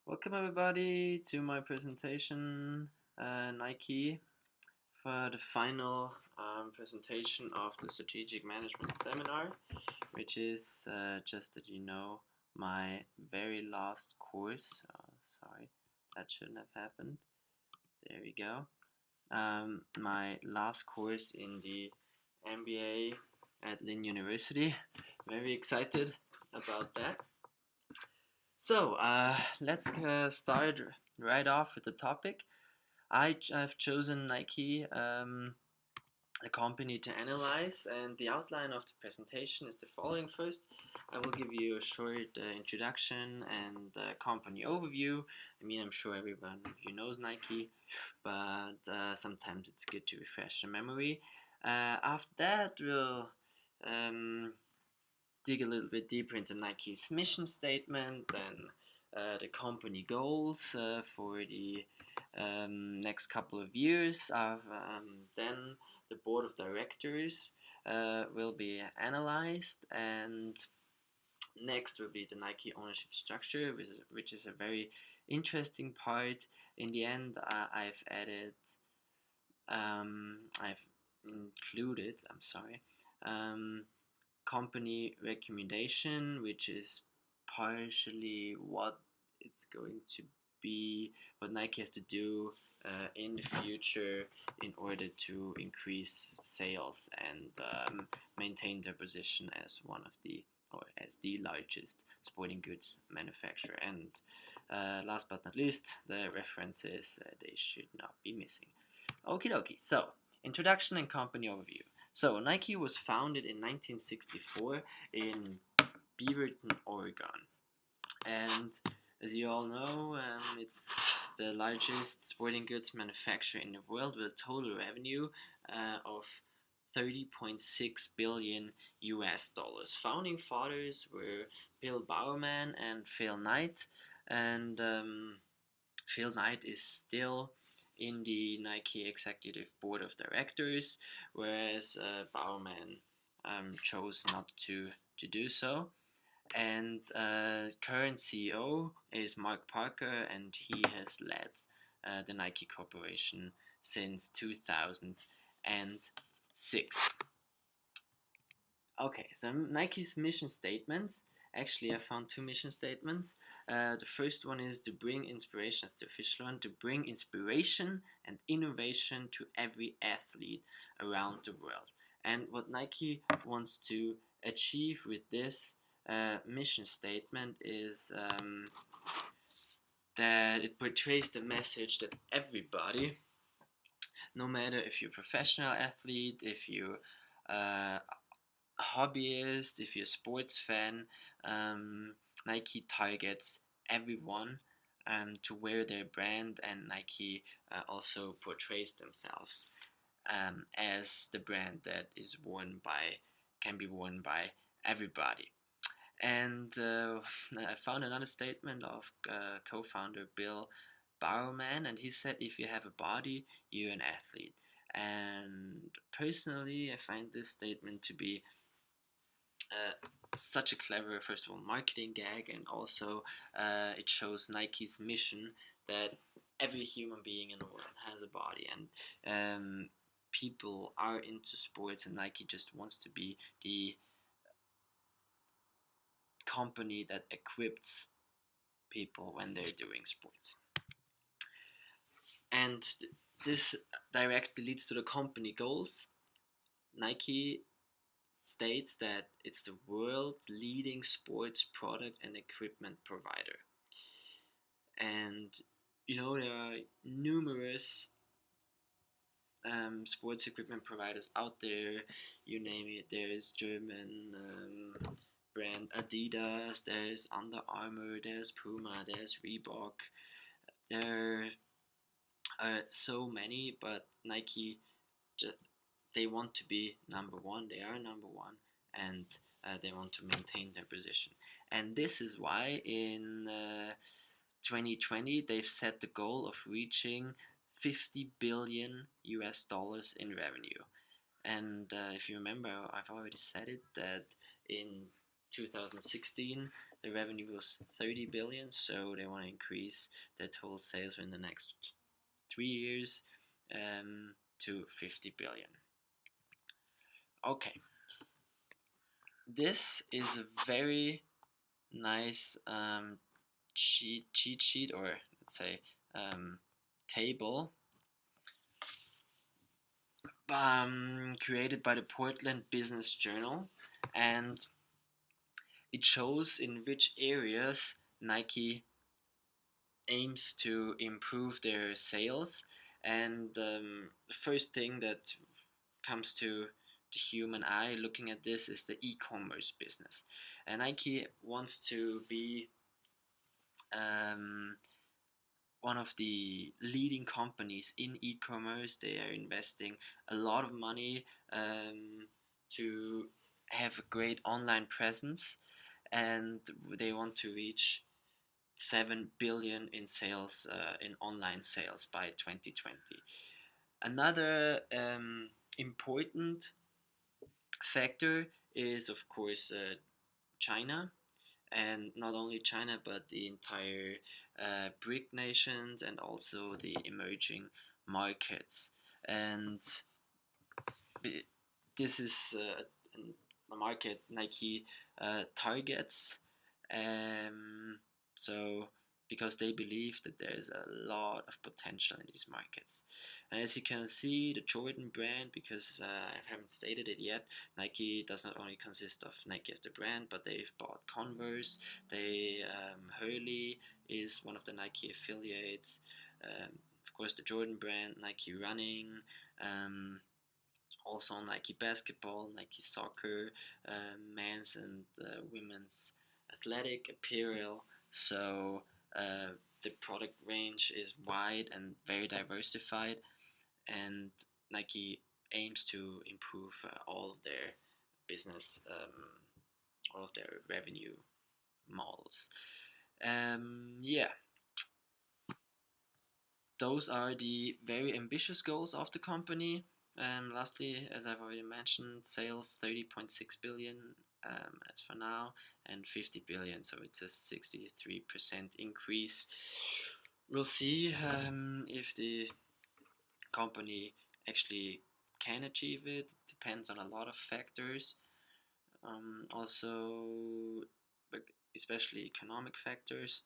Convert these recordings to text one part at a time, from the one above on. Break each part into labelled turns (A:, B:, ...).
A: Welcome everybody to my presentation, Nike, for the final presentation of the Strategic Management Seminar, which is, just that you know, my very last course. Sorry, that shouldn't have happened. There we go. My last course in the MBA at Lynn University. Very excited about that. So let's start right off with the topic. I've chosen Nike, a company to analyze, and the outline of the presentation is the following. First, I will give you a short introduction and company overview. I'm sure everyone of you knows Nike, but sometimes it's good to refresh the memory. After that, we'll dig a little bit deeper into Nike's mission statement and the company goals for the next couple of years. Then the board of directors will be analyzed, and next will be the Nike ownership structure, which is a very interesting part. In the end, I've included, company recommendation, which is partially what it's going to be, what Nike has to do in the future in order to increase sales and maintain their position as one of the or as the largest sporting goods manufacturer. And last but not least, the references they should not be missing. Okie dokie. So, introduction and company overview. So, Nike was founded in 1964 in Beaverton, Oregon. And as you all know, it's the largest sporting goods manufacturer in the world with a total revenue of 30.6 billion US dollars. Founding fathers were Bill Bowerman and Phil Knight, and Phil Knight is still in the Nike executive board of directors, whereas Bowerman chose not to do so. And current CEO is Mark Parker, and he has led the Nike Corporation since 2006. Okay, so Nike's mission statement. Actually, I found two mission statements. The first one is to bring inspiration, that's the official one, to bring inspiration and innovation to every athlete around the world. And what Nike wants to achieve with this mission statement is that it portrays the message that everybody, no matter if you're a professional athlete, if you're a hobbyist, if you're a sports fan, Nike targets everyone to wear their brand, and Nike also portrays themselves as the brand that can be worn by everybody. And I found another statement of co-founder Bill Bowerman, and he said, if you have a body, you're an athlete. And personally, I find this statement to be such a clever, first of all, marketing gag, and also it shows Nike's mission that every human being in the world has a body, and people are into sports, and Nike just wants to be the company that equips people when they're doing sports. And this directly leads to the company goals. Nike states that it's the world's leading sports product and equipment provider. And there are numerous sports equipment providers out there. You name it. There's German brand Adidas, there's Under Armour, there's Puma, there's Reebok. There are so many, but Nike, they want to be number one. They are number one, and they want to maintain their position. And this is why in 2020 they've set the goal of reaching 50 billion US dollars in revenue. And if you remember, I've already said it, that in 2016 the revenue was 30 billion, so they want to increase their total sales in the next 3 years to 50 billion. Okay, this is a very nice cheat sheet, or let's say table created by the Portland Business Journal, and it shows in which areas Nike aims to improve their sales. And the first thing that comes to the human eye looking at this is the e-commerce business. And Nike wants to be um, one of the leading companies in e-commerce. They are investing a lot of money to have a great online presence, and they want to reach 7 billion in sales in online sales by 2020. Another important factor is, of course, China, and not only China but the entire BRIC nations and also the emerging markets. And this is a market Nike targets. So because they believe that there's a lot of potential in these markets. And as you can see, the Jordan brand, because I haven't stated it yet, Nike does not only consist of Nike as the brand, but they've bought Converse. They Hurley is one of the Nike affiliates. Of course, the Jordan brand, Nike Running. Also Nike basketball, Nike soccer, men's and women's athletic apparel. So the product range is wide and very diversified, and Nike aims to improve all of their business, all of their revenue models. Yeah, those are the very ambitious goals of the company. Lastly, as I've already mentioned, sales 30.6 billion as for now, and 50 billion, so it's a 63% increase. We'll see if the company actually can achieve it. Depends on a lot of factors. Also, especially economic factors,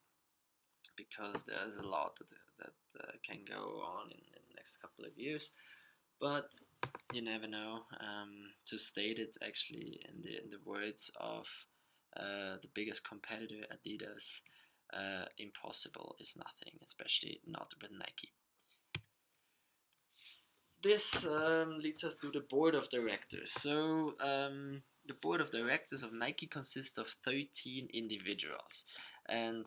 A: because there's a lot that can go on in the next couple of years. But you never know. To state it actually in the words of the biggest competitor, Adidas, impossible is nothing, especially not with Nike. This leads us to the board of directors. So the board of directors of Nike consists of 13 individuals, and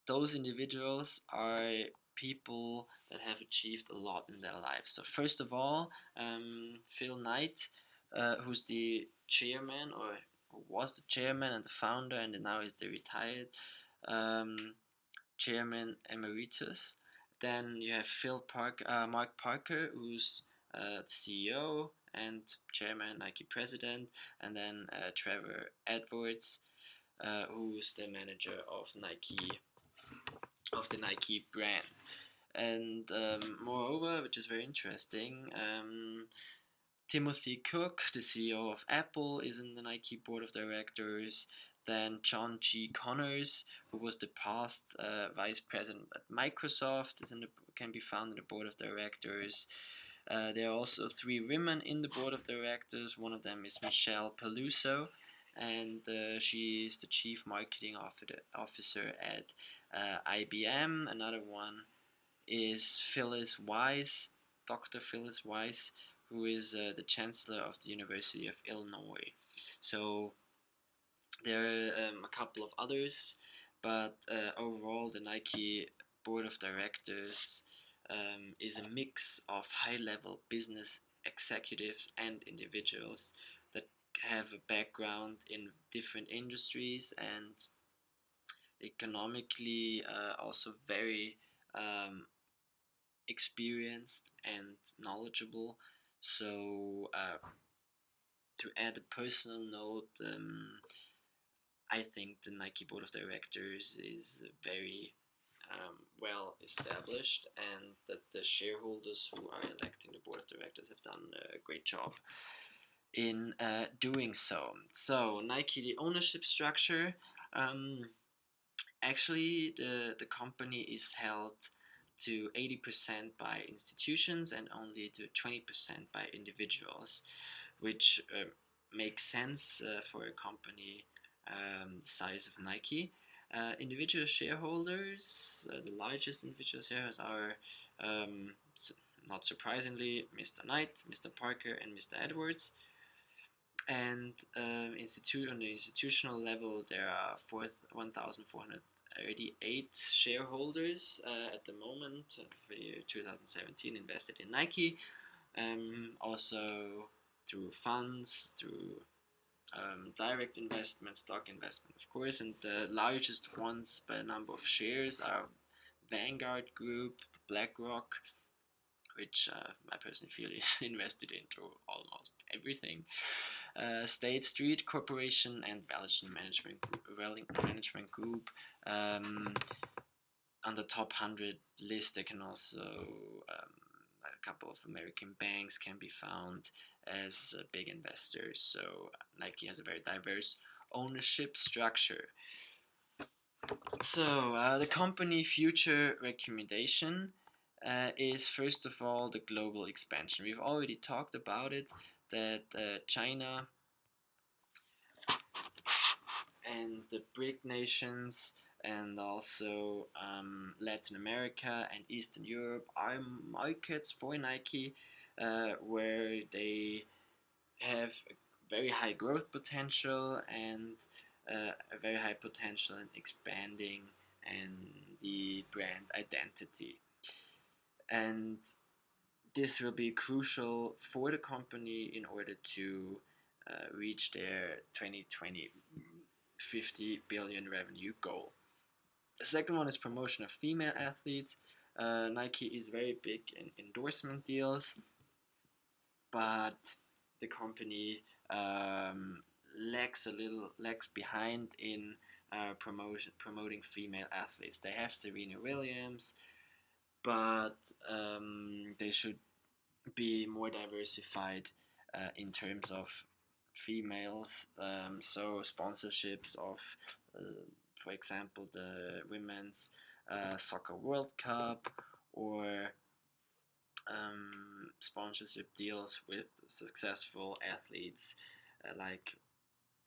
A: those individuals are people that have achieved a lot in their lives. So first of all, Phil Knight, who's the chairman, or who was the chairman and the founder, and now is the retired chairman emeritus. Then you have Mark Parker, who's the CEO and chairman, Nike president, and then Trevor Edwards, who's the manager of the Nike brand. And moreover, which is very interesting, Timothy Cook, the CEO of Apple, is in the Nike board of directors. Then John G. Connors, who was the past vice president at Microsoft, can be found in the board of directors. There are also 3 women in the board of directors. One of them is Michelle Peluso, and she is the chief marketing officer at IBM. Another one is Phyllis Wise, Dr. Phyllis Wise, who is the chancellor of the University of Illinois. So there are a couple of others, but overall the Nike board of directors is a mix of high-level business executives and individuals that have a background in different industries and economically also very experienced and knowledgeable. So to add a personal note, I think the Nike board of directors is very well established, and that the shareholders who are electing the board of directors have done a great job in doing so. So Nike, the ownership structure, um, actually the company is held to 80% by institutions and only to 20% by individuals, which makes sense for a company the size of Nike. Individual shareholders, the largest individual shareholders are, not surprisingly, Mr. Knight, Mr. Parker, and Mr. Edwards. And on the institutional level, there are 1,438 shareholders at the moment for the year 2017 invested in Nike. Also through funds, through direct investment, stock investment, of course, and the largest ones by number of shares are Vanguard Group, BlackRock, which I personally feel is invested into almost everything. State Street Corporation and Wellington Management Group. On the top 100 list, there can also a couple of American banks can be found as big investors. So Nike has a very diverse ownership structure. So the company future recommendation is first of all the global expansion. We've already talked about it, that China and the BRIC nations and also Latin America and Eastern Europe are markets for Nike where they have a very high growth potential and a very high potential in expanding and the brand identity. And this will be crucial for the company in order to reach their 2020 50 billion revenue goal. The second one is promotion of female athletes. Nike is very big in endorsement deals, but the company lags behind in promoting female athletes. They have Serena Williams, but they should be more diversified in terms of females. So sponsorships of, for example, the Women's Soccer World Cup, or sponsorship deals with successful athletes like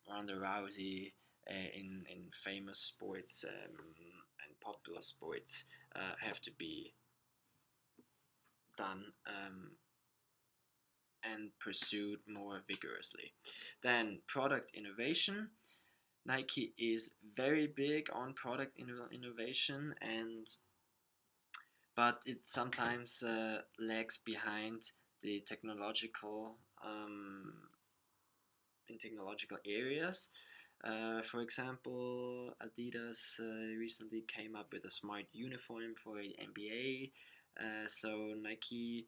A: Ronda Rousey in famous sports and popular sports have to be done and pursued more vigorously. Then product innovation. Nike is very big on product innovation, but it sometimes lags behind the technological in technological areas. For example, Adidas recently came up with a smart uniform for the NBA. So Nike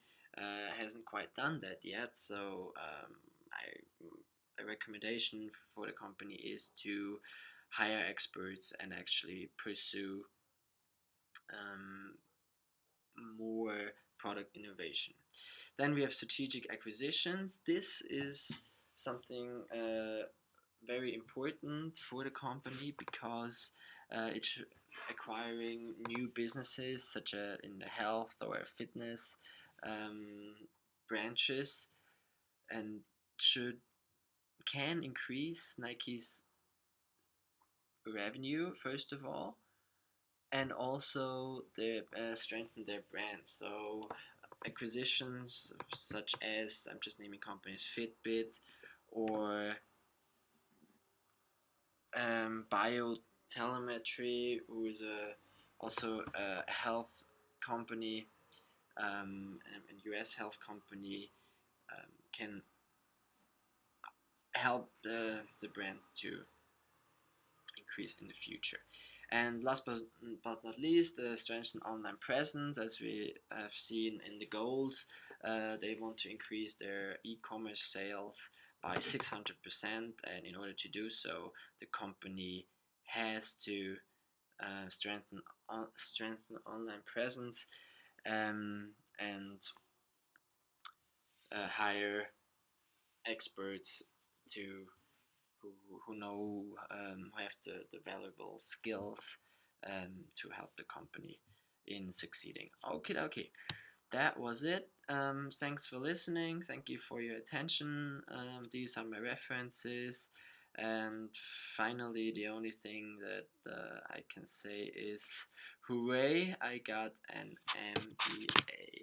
A: hasn't quite done that yet. So a recommendation for the company is to hire experts and actually pursue more product innovation. Then we have strategic acquisitions. This is something very important for the company because it's acquiring new businesses such as in the health or fitness branches, and can increase Nike's revenue first of all, and also they strengthen their brand. So acquisitions such as, I'm just naming companies, Fitbit or Biotelemetry, who is also a health company, a US health company, can help the brand to increase in the future. And last but not least, strengthen online presence. As we have seen in the goals, they want to increase their e-commerce sales by 600%, and in order to do so, the company has to strengthen online presence, and hire experts to who, who know who have the valuable skills to help the company in succeeding. Okay, that was it. Thanks for listening. Thank you for your attention. These are my references. And finally, the only thing that I can say is hooray, I got an MBA.